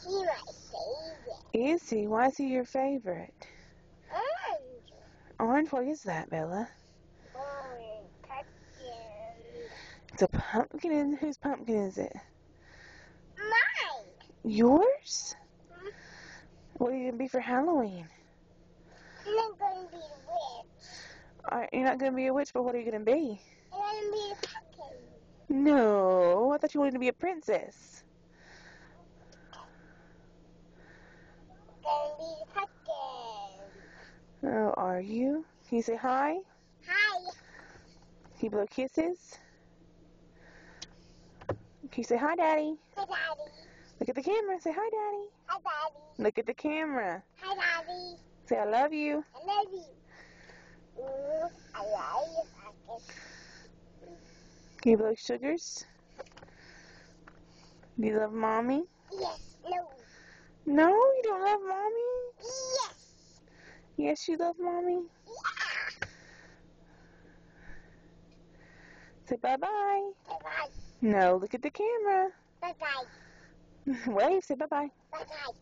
He's my favorite. Is he? Why is he your favorite? Orange. Orange? What is that, Bella? Orange pumpkin. It's a pumpkin. And whose pumpkin is it? Mine. Yours? What are you going to be for Halloween? I'm not going to be a witch. You're not going to be a witch, but what are you going to be? I'm going to be a pumpkin. No, I thought you wanted to be a princess. I'm going to be a pumpkin. Oh, are you? Can you say hi? Hi. Can you blow kisses? Can you say hi, Daddy? Hi, Daddy. Look at the camera. Say hi, Daddy. Hi, Daddy. Look at the camera. Hi, Daddy. Say I love you. I love you. I love you, pumpkin. Can you blow sugars? Do you love Mommy? Yes. No. No, you don't love Mommy? Yes. Yes, you love Mommy? Yeah. Say bye-bye. Bye-bye. No, look at the camera. Bye-bye. Wave, say bye-bye. Bye-bye.